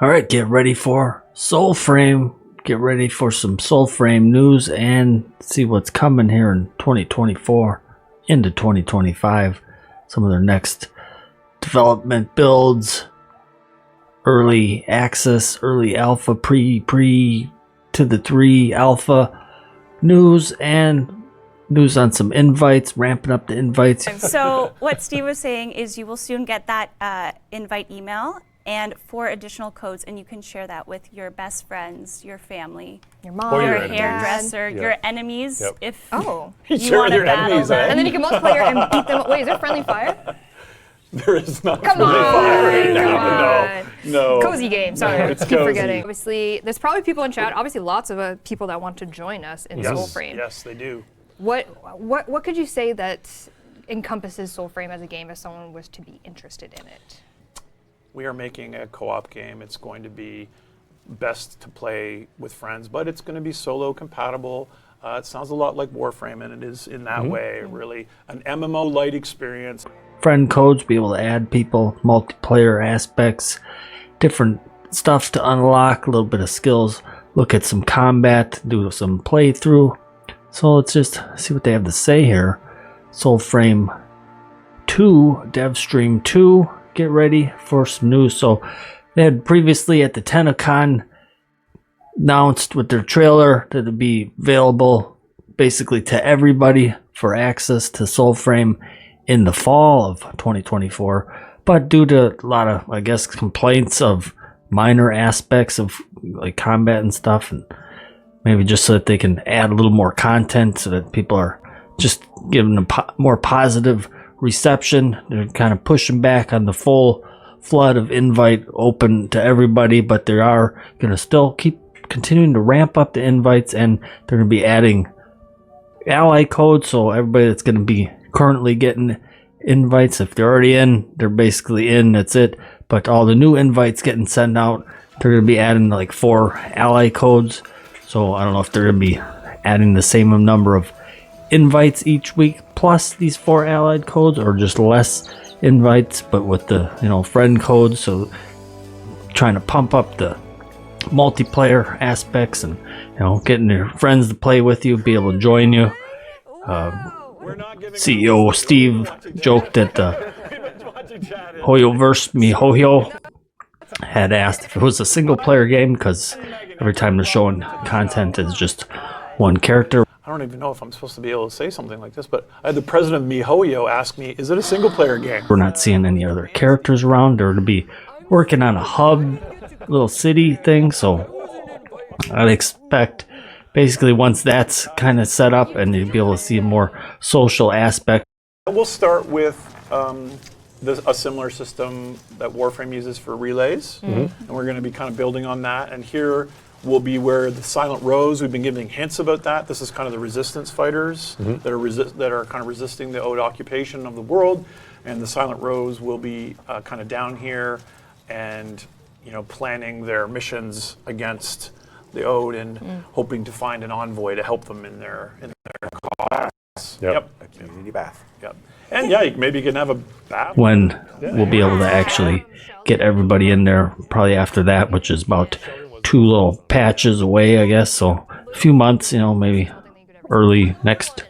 All right, get ready for Soulframe. Get ready for some Soulframe news and see what's coming here in 2024 into 2025. Some of their next development builds, early access, early alpha, pre to the 3 alpha news, and news on some invites, ramping up the invites. So what Steve was saying is you will soon get that invite email and 4 additional codes, and you can share that with your best friends, your family, your mom, your your hairdresser, your enemies. Yep. If you share want to your battle enemies, them. and then you can multiply and beat them. Wait, is there friendly fire? There is not Come friendly on, fire right come now. on. No. Cozy game. Sorry, No, it's keep cozy. forgetting. Obviously, there's probably people in chat. Obviously, lots of people that want to join us in Soulframe. Yes, they do. What could you say that encompasses Soulframe as a game if someone was to be interested in it? We are making a co-op game. It's going to be best to play with friends, but it's going to be solo compatible. It sounds a lot like Warframe, and it is in that way, really an MMO light experience. Friend codes, be able to add people, multiplayer aspects, different stuff to unlock, a little bit of skills, look at some combat, do some playthrough. So let's just see what they have to say here. Soulframe 2, DevStream 2, get ready for some news. So they had previously at the TennoCon announced with their trailer that it'd be available basically to everybody for access to Soulframe in the fall of 2024. But due to a lot of, I guess, complaints of minor aspects of like combat and stuff, and maybe just so that they can add a little more content so that people are just giving a more positive reception. They're kind of pushing back on the full flood of invite open to everybody, but they are going to still keep continuing to ramp up the invites, and they're going to be adding ally codes. So everybody that's going to be currently getting invites, if they're already in, they're basically in, that's it. But all the new invites getting sent out, they're going to be adding like 4 ally codes. So I don't know if they're going to be adding the same number of invites each week plus these 4 allied codes, or just less invites but with the friend codes. So trying to pump up the multiplayer aspects and getting your friends to play with you, be able to join you. CEO Steve joked that Hoyoverse MiHoYo had asked if it was a single player game, because every time they're showing content is just one character. I don't even know if I'm supposed to be able to say something like this, but I had the president of MiHoYo ask me, is it a single player game? We're not seeing any other characters around. They're going to be working on a hub, little city thing, so I'd expect basically once that's kind of set up and you'll be able to see a more social aspect. We'll start with a similar system that Warframe uses for relays, and we're going to be kind of building on that. And here will be where the Silent Rose, we've been giving hints about that. This is kind of the resistance fighters that are kind of resisting the Ode occupation of the world, and the Silent Rose will be kind of down here and planning their missions against the Ode and hoping to find an envoy to help them in their cause. Yep. A community bath. Yep. And maybe you can have a bath. When we'll be able to actually get everybody in there, probably after that, which is about 2 little patches away, I guess. So a few months, maybe early next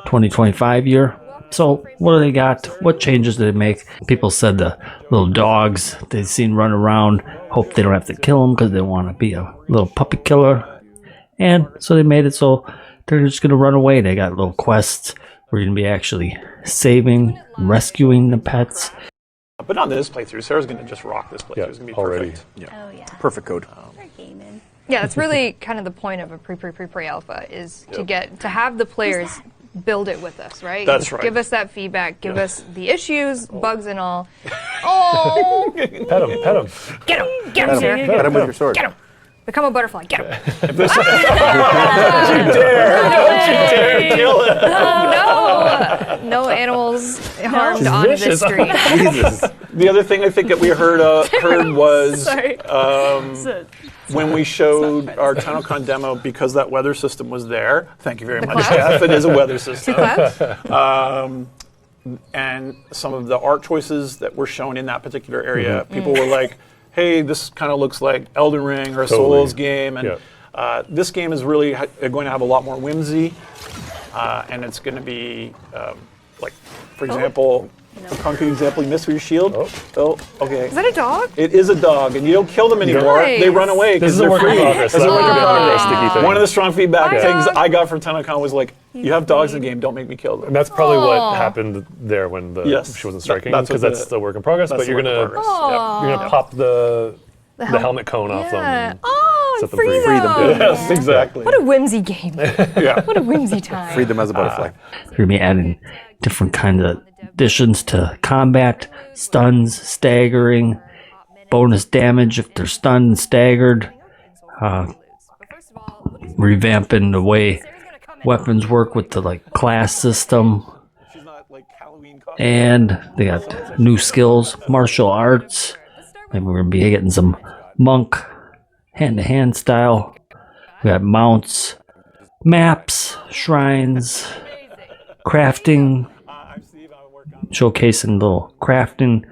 2025 year. So what do they got? What changes did they make? People said the little dogs they've seen run around, hope they don't have to kill them because they want to be a little puppy killer. And so they made it so they're just going to run away. They got little quests. We're going to be actually saving, rescuing the pets. But on this playthrough, Sarah's going to just rock this playthrough. It's going to be perfect. Oh yeah. Perfect code. We're gaming. Yeah, that's really kind of the point of a pre-alpha is to have the players build it with us, right? That's right. Give us that feedback. Give us the issues, bugs, and all. Oh! Pet him. Get him, Sarah. Pet him with your sword. Get him. Become a butterfly. Get him. Don't you dare kill it. Oh, no. No animals harmed on this stream. Jesus. The other thing I think that we heard was Sorry. when we showed our TennoCon demo, because that weather system was there. Thank you very much, clouds? Jeff. It is a weather system. Clouds? And some of the art choices that were shown in that particular area, people were like, hey, this kind of looks like Elden Ring or a Totally. Souls game, and this game is really going to have a lot more whimsy, and it's going to be like, for example, a concrete example, you missed with your shield. Oh, okay. Is that a dog? It is a dog, and you don't kill them anymore. Nice. They run away This because is a they're work in free. progress. It's a work in progress. Sticky thing. One of the strong feedback Bye, things dog. I got from TennoCon was like, you have dogs in the game, don't make me kill them. And that's probably what happened there when Yes. she wasn't striking, That's because what that's the work in progress. That's But you're the work in gonna progress. you're gonna pop the helmet cone off Yeah. them. Oh, Set them free free. them. Yes, exactly. What a whimsy game. Yeah. What a whimsy time. Freed them as a butterfly. You're gonna be adding different kinds of additions to combat, stuns, staggering, bonus damage if they're stunned and staggered, revamping the way weapons work with the like class system, She's not like Halloween costume. and they got new skills, martial arts. Maybe we're gonna be getting some monk, hand-to-hand style. We got mounts, maps, shrines, crafting, I'm Steve, I work on showcasing little crafting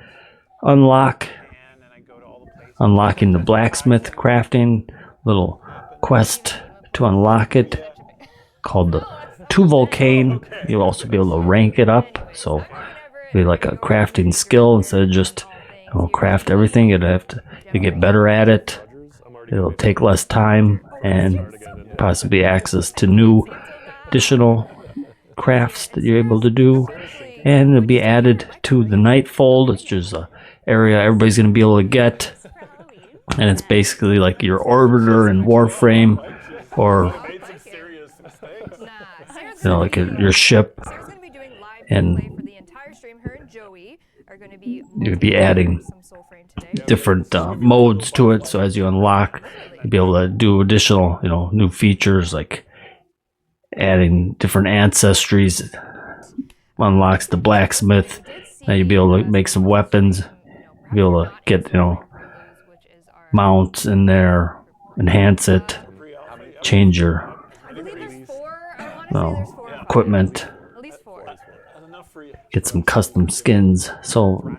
unlock, and then I go to all the places. unlocking the blacksmith crafting, little quest to unlock it called the Two Volcane. You'll also be able to rank it up, so be like a crafting skill instead of just craft everything. You'd have to get better at it. It'll take less time and possibly access to new additional crafts that you're able to do, and it'll be added to the Nightfold. It's just an area everybody's going to be able to get, and it's basically like your orbiter in Warframe, or like your ship, and you'd be adding different modes to it. So as you unlock, you'll be able to do additional, new features like adding different ancestries. Unlocks the blacksmith. Now you'll be able to make some weapons. You'll be able to get, mounts in there, enhance it, change your equipment, get some custom skins. So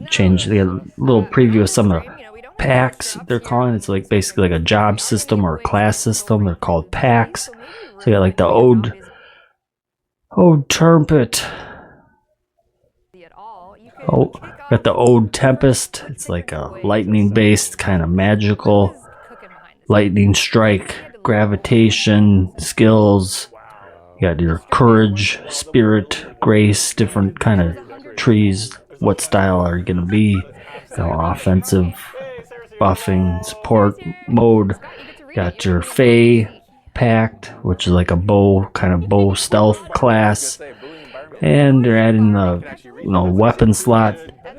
change the little preview of some of the packs they're calling. It's like basically like a job system or a class system. They're called packs. So you got like the Ode Trumpet. Oh, got the Ode Tempest. It's like a lightning based kind of magical lightning strike, gravitation skills. You got your courage, spirit, grace, different kind of trees. What style are you gonna be? Offensive, buffing, support mode. Got your Fey Pact, which is like a bow stealth class, and they're adding the weapon slot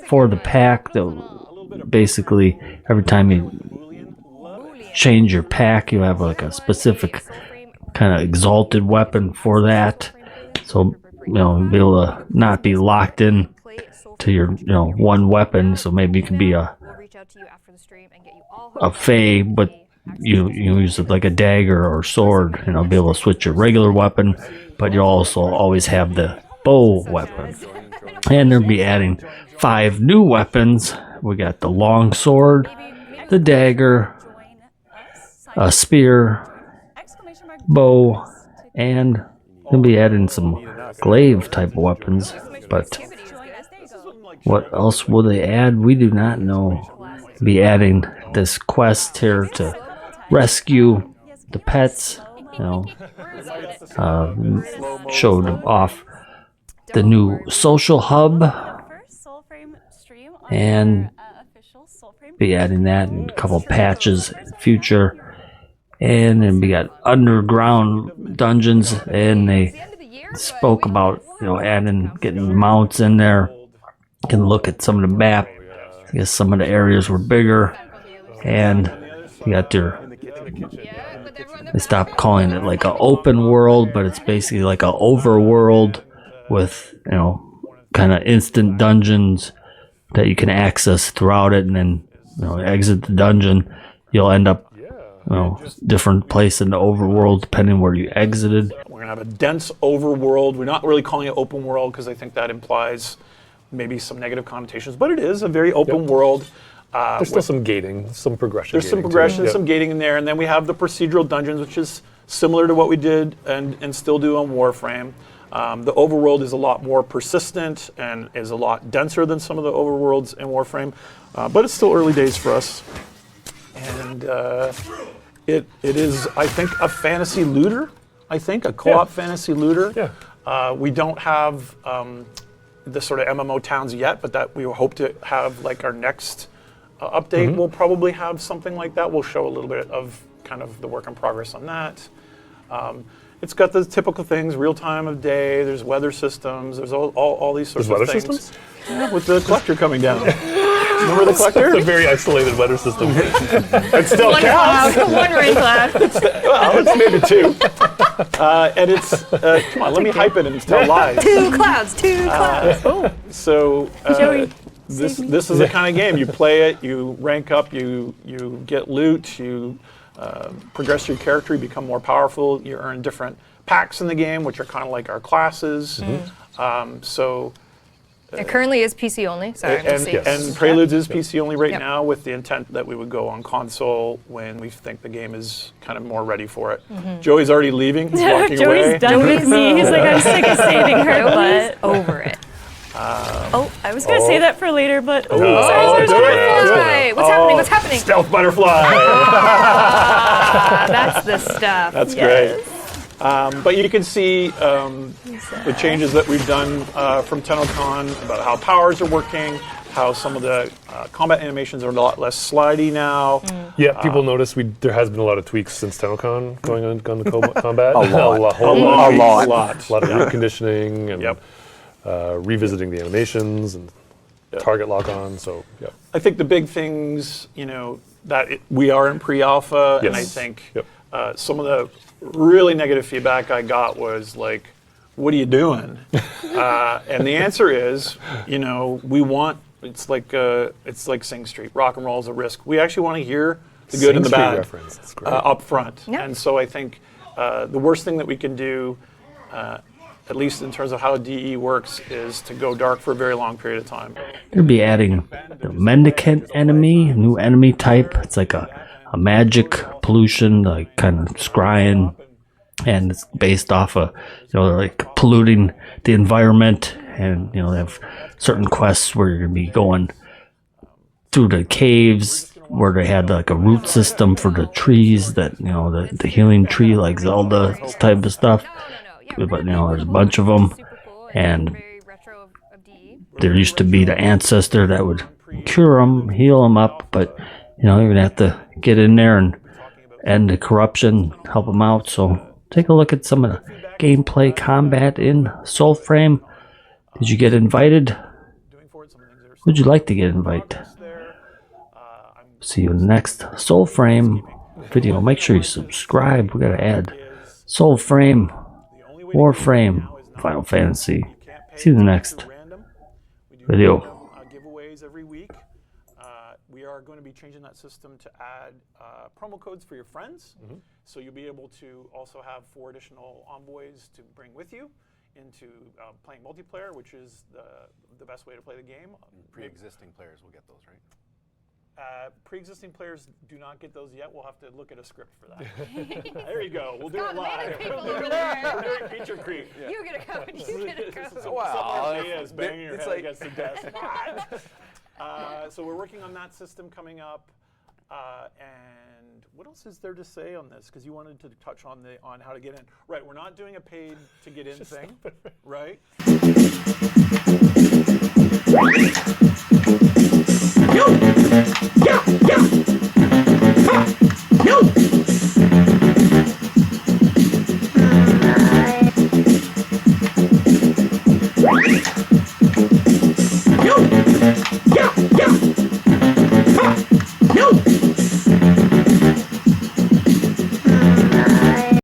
for the pack. That basically every time you change your pack, you have like a specific kind of exalted weapon for that. So be able to not be locked in to your one weapon. So maybe you can be a Fey, but you use it like a dagger or sword, be able to switch your regular weapon, but you'll also always have the bow weapon. And they'll be adding 5 new weapons. We got the long sword, the dagger, a spear, bow, and they'll be adding some glaive type of weapons. But what else will they add? We do not know. Be adding this quest here to rescue the pets. Showed off the new social hub, and be adding that in a couple patches in the future. And then we got underground dungeons, and they spoke about getting mounts in there. You can look at some of the map. I guess some of the areas were bigger, and you got they stopped calling it like an open world, but it's basically like an overworld with kind of instant dungeons that you can access throughout it, and then exit the dungeon, you'll end up different place in the overworld depending where you exited. We're going to have a dense overworld. We're not really calling it open world because I think that implies maybe some negative connotations, but it is a very open world. There's still some gating, some progression. There's some gating, too. progression, Yep. some gating in there, and then we have the procedural dungeons, which is similar to what we did and still do on Warframe. The overworld is a lot more persistent and is a lot denser than some of the overworlds in Warframe, but it's still early days for us. And it is, I think, a fantasy looter. I think a co-op fantasy looter. Yeah. We don't have the sort of MMO towns yet, but that we hope to have like our next update. We'll probably have something like that. We'll show a little bit of kind of the work in progress on that. It's got the typical things: real time of day. There's weather systems. There's all these sorts There's of weather things. systems? Yeah, with the collector coming down. Remember the collector? It's a very isolated weather system. It still One counts. cloud, one rain cloud. Well, it's maybe two. And it's come on, let me hype it and tell lies. Two clouds. So Joey, this save me. is the kind of game you play it, you rank up, you get loot, you progress your character, you become more powerful, you earn different packs in the game, which are kind of like our classes. It currently is PC only. Sorry, I'm just saying. And Preludes is PC only right Yep. now, with the intent that we would go on console when we think the game is kind of more ready for it. Joey's already leaving, he's walking Joey's away. done with me. He's like, I'm sick of saving her Joey's butt. over it. Oh, I was gonna say that for later, but Oh, sorry. do it, do it. Right. What's happening? What's happening? Stealth butterfly. That's the stuff. That's great. But you can see the changes that we've done from TennoCon about how powers are working, how some of the combat animations are a lot less slidey now. Yeah, people notice there has been a lot of tweaks since TennoCon going on the combat. A lot. whole A lot. lot. A lot of root conditioning and Yep. revisiting the animations and target lock on. So yeah, I think the big things, that we are in pre-alpha, and I Yes. think Yep. some of the really negative feedback I got was like, "What are you doing?" And the answer is, we want. It's like Sing Street. Rock and roll is a risk. We actually want to hear the good Sing and the Street bad reference. That's great. up front. Yeah. And so I think the worst thing that we can do, at least in terms of how DE works, is to go dark for a very long period of time. They'll be adding the Mendicant Enemy, new enemy type. It's like a magic pollution, like kind of scrying, and it's based off of, like polluting the environment. And, they have certain quests where you're going to be going through the caves where they had like a root system for the trees that, the healing tree, like Zelda type of stuff. No. But, there's a bunch of them. And Very retro of DE. there used to be the ancestor that would cure them, heal them up, but you're gonna have to get in there and end the corruption, help them out. So take a look at some of the gameplay combat in Soulframe. Did you get invited? Would you like to get invited? See you in the next Soulframe video. Make sure you subscribe. We gotta add Soulframe, Warframe, Final Fantasy. See you in the next video. Giveaways every week. We are going to be changing that system to add promo codes for your friends. So you'll be able to also have 4 additional envoys to bring with you into playing multiplayer, which is the best way to play the game. Pre-existing players will get those, right? Pre-existing players do not get those yet. We'll have to look at a script for that. There you go. We'll do it live. over there. We're doing feature creep. You get a code. You get a code. Wow. Is banging your it's head like- against the desk. So we're working on that system coming up. And what else is there to say on this? Because you wanted to touch on how to get in. Right, we're not doing a paid to get in thing, right?